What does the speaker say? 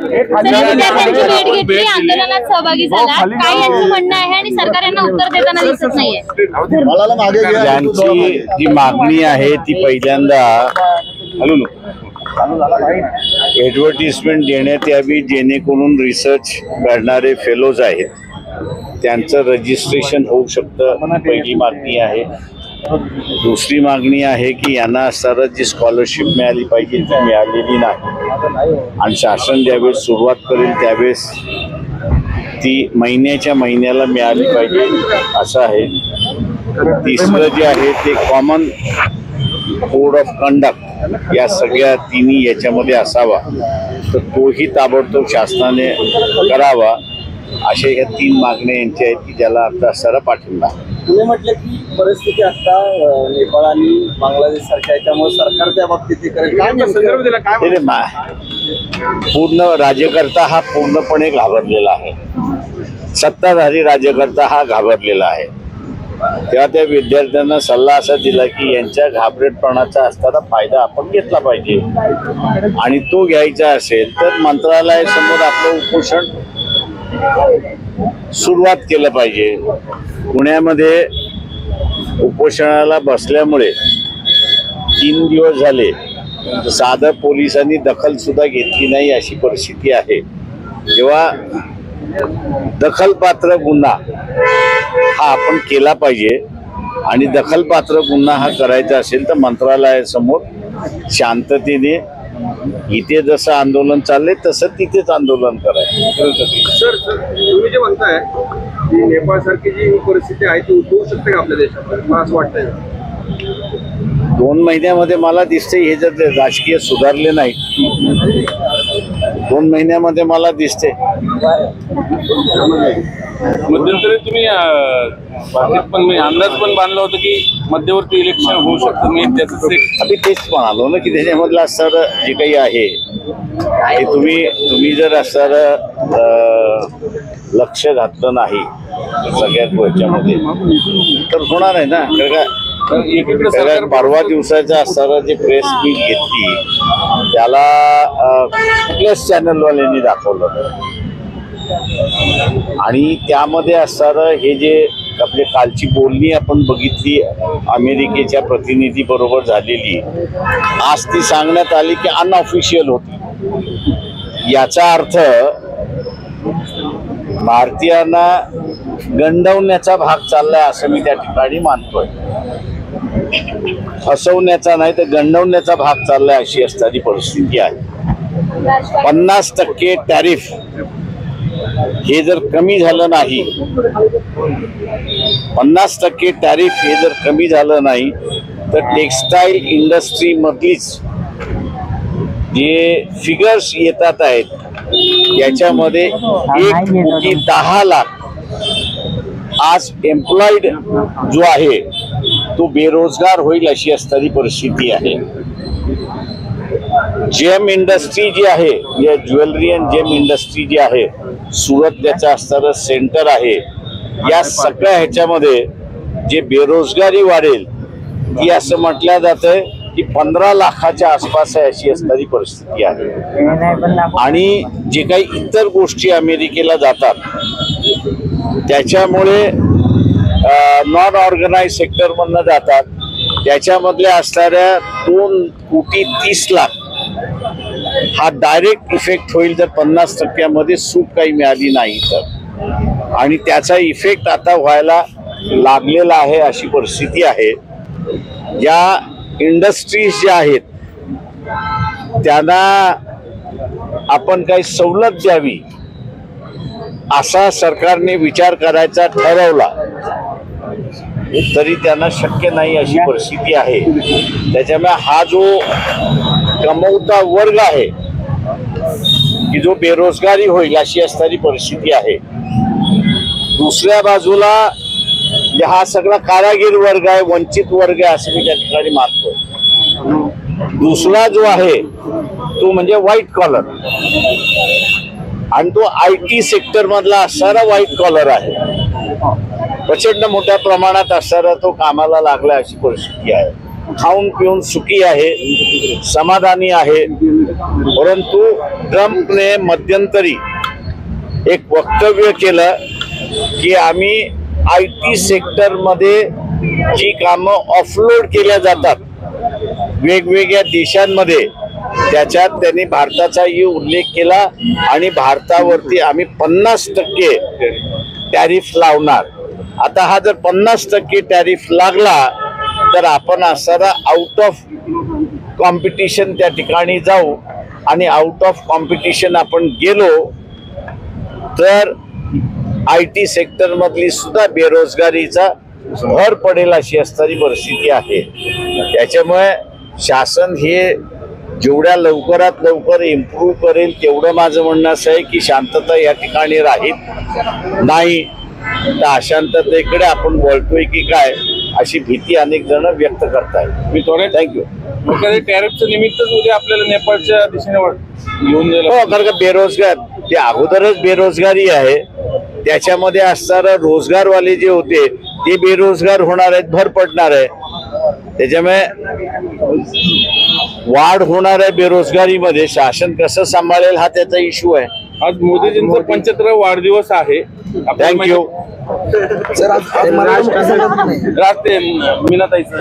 विद्यार्थ्यांची भेट घेतली, आंदोलनात सहभागी झाला, काय यांचं म्हणणं आहे आणि सरकार यांना उत्तर देताना दिसत नाहीये? ज्यांची जी मागणी आहे ती पहिल्यांदा ऍडव्हर्टिजमेंट देण्यात यावी, जेणेकरून रिसर्च करणारे फेलोज आहेत त्यांचं रजिस्ट्रेशन होऊ शकतं, पहिली मागणी आहे। दुसरी मागणी आहे की यांना असताना जी स्कॉलरशिप मिळाली पाहिजे ती मिळालेली नाही आणि शासन ज्यावेळेस सुरुवात करेल त्यावेळेस ती महिन्याच्या महिन्याला मिळाली पाहिजे असं आहे। तिसरं जे आहे ते कॉमन कोड ऑफ कंडक्ट या सगळ्या तिन्ही याच्यामध्ये असावा, तर तोही ताबडतोब शासनाने करावा, अशा ह्या तीन मागण्या यांच्या आहेत की ज्याला आता असताना पाठिंबा। तुम्ही म्हटलं की परिस्थिती आता नेपाळ आणि बांगलादेश सारख्या याच्यामुळे सरकार त्या बाबतीत करेल, पूर्ण राज्यकर्ता हा पूर्णपणे घाबरलेला आहे, सत्ताधारी राज्यकर्ता हा घाबरलेला आहे। तेव्हा त्या विद्यार्थ्यांना सल्ला असा दिला की यांच्या घाबरटपणाचा असताना फायदा आपण घेतला पाहिजे आणि तो घ्यायचा असेल तर मंत्रालयासमोर आपलं उपोषण सुरुवात केलं पाहिजे। पुण्यामध्ये उपोषणाला बसल्यामुळे 3 दिवस झाले, साधं पोलिसांनी दखल सुद्धा घेतली नाही अशी परिस्थिती आहे। जेव्हा दखलपात्र गुन्हा हा आपण केला पाहिजे आणि दखलपात्र गुन्हा हा करायचा असेल तर मंत्रालयासमोर शांततेने इथे जसं आंदोलन चाललंय तसं तिथेच आंदोलन करायचं। सर तुम्ही जे म्हणताय की नेपाळ सारखी जी परिस्थिती आहे ती उद्भवू शकते का आपल्या देशात, मला असं वाटतंय? 2 महिन्यामध्ये मला दिसते हे जर राजकीय सुधारले नाही, 2 महिन्यामध्ये मला दिसते। मध्यंतरी तुम्ही अंदाज पण बांधला होता की मध्यवर्ती इलेक्शन होऊ शकतं, मी आम्ही तेच म्हणालो ना की त्याच्यामधलं असणारं जे काही आहे ते तुम्ही जर असणारं लक्ष घातलं नाही सगळ्यात याच्यामध्ये तर होणार आहे ना। कारण परवा दिवसाचं असणारं जे प्रेस मीट घेतली त्याला कुठल्याच चॅनलवाल्यांनी दाखवलं आणि त्यामध्ये असणारं हे जे आपले कालची बोलणी आपण बघितली अमेरिकेच्या प्रतिनिधी बरोबर झालेली, आज ती सांगण्यात आली की अनऑफिशियल होती। याचा अर्थ भारतीयांना गंडवण्याचा भाग चाललाय असं मी त्या ठिकाणी मानतोय, फसवण्याचा नाही तर गंडवण्याचा भाग चाललाय अशी असणारी परिस्थिती आहे। 50% टॅरिफ हे जर कमी झालं नाही, 50% टॅरिफ हे जर कमी झालं नाही तर टेक्सटाईल इंडस्ट्री मधलीच जे फिगर्स येतात आहेत याच्यामध्ये 1,10,00,000 आज एम्प्लॉईड जो आहे तो बेरोजगार होईल अशी असणारी परिस्थिती आहे। जेम इंडस्ट्री जी आहे, या ज्वेलरी अँड जेम इंडस्ट्री जी आहे, सुरत त्याचं असणारं सेंटर आहे, या सगळ्या ह्याच्यामध्ये जे बेरोजगारी वाढेल ती असं म्हटलं जातंय की 15 लाखाच्या आसपास आहे अशी असणारी परिस्थिती आहे। आणि जे काही इतर गोष्टी अमेरिकेला जातात त्याच्यामुळे नॉन ऑर्गनाइज सेक्टर मधनं जातात, त्याच्यामधल्या असणाऱ्या 2,30,00,000 हा डायरेक्ट इफेक्ट होईल जर 50% मध्ये सूट काही मिळाली नाही तर, आणि त्याचा इफेक्ट आता व्हायला लागलेला आहे अशी परिस्थिती आहे। या इंडस्ट्रीज ज्या आहेत त्यांना आपण काही सवलत द्यावी असा सरकारने विचार करायचा ठरवला तरी त्यांना शक्य नाही अशी परिस्थिती आहे। त्याच्यामुळे हा जो कमवता वर्ग आहे की जो बेरोजगारी होईल अशी असणारी परिस्थिती आहे। दुसऱ्या बाजूला हा सगळा कारागीर वर्ग आहे, वंचित वर्ग आहे असं मी त्या ठिकाणी मानतो। दुसरा जो आहे तो म्हणजे व्हाईट कॉलर, आणि तो IT सेक्टर मधला असणारा व्हाईट कॉलर आहे, प्रचंड मोठ्या प्रमाणात असणारा तो कामाला लागला अशी परिस्थिती आहे। खाऊन पिऊन सुखी आहे, समाधानी आहे. परंतु ट्रम्पने मध्यंतरी एक वक्तव्य केलं की आम्ही IT सेक्टरमध्ये जी कामं ऑफलोड केल्या जातात वेगवेगळ्या देशांमध्ये, त्याच्यात त्यांनी भारताचाही उल्लेख केला आणि भारतावरती आम्ही 50% टॅरिफ लावणार. आता हा जर 50% टॅरिफ लागला तर आपण असणारा आउट ऑफ कॉम्पिटिशन त्या ठिकाणी जाऊ आणि आउट ऑफ कॉम्पिटिशन आपण गेलो तर IT सेक्टर मधली सुद्धा बेरोजगारीचा भर पडेल अशी असणारी परिस्थिती आहे. त्याच्यामुळे शासन हे जेवढ्या लवकरात लवकर इम्प्रूव्ह करेल तेवढं माझं म्हणणं असं आहे की शांतता या ठिकाणी राहील नाही तर अशांततेकडे आपण बोलतोय की काय अशी भीती अनेक जण व्यक्त करतायत. मी थोडे थँक्यू. टॅरिफचं निमित्तच उद्या आपल्याला नेपाळच्या दिशेने घेऊन जायला हो, कारण का बेरोजगार ते अगोदरच बेरोजगारी आहे, त्याच्यामध्ये असणारे रोजगारवाले जे होते ते बेरोजगार होणार आहेत, भर पडणार आहे. त्याच्यामुळे वाढ होणार आहे बेरोजगारीमध्ये, शासन कसं सांभाळेल हा त्याचा इश्यू आहे. आज मोदीजींचा 75वा वाढदिवस आहे. थँक्यू. सर आज राहते मीनाताईचं